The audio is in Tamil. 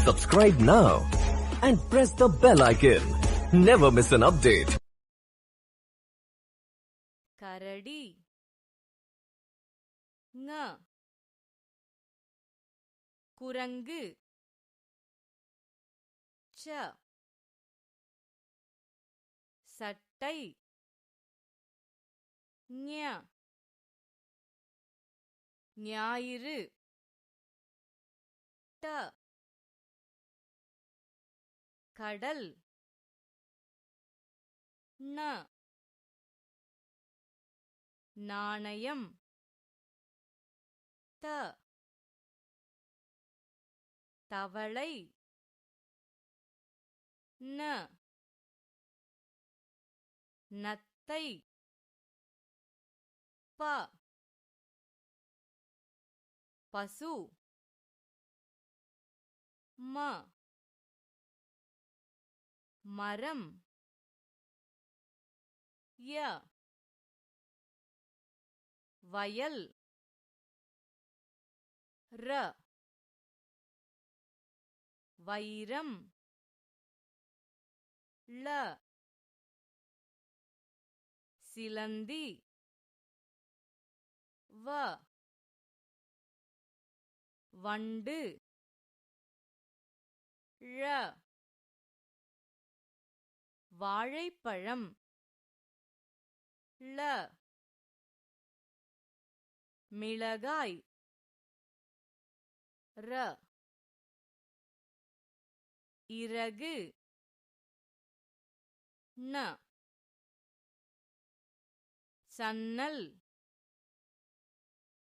Subscribe now and press the bell icon. Never miss an update. கரடி ங குரங்கு ச சட்டை ஞ ஞாயிறு ட கடல் ந நாணயம் த தவளை ந நத்தை ப பசு ம மரம் ய வயல் ர வைரம் ல சிலந்தி வ வண்டு ழ வாழைப்பழம் ல மிளகாய் ர இறகு ந சன்னல்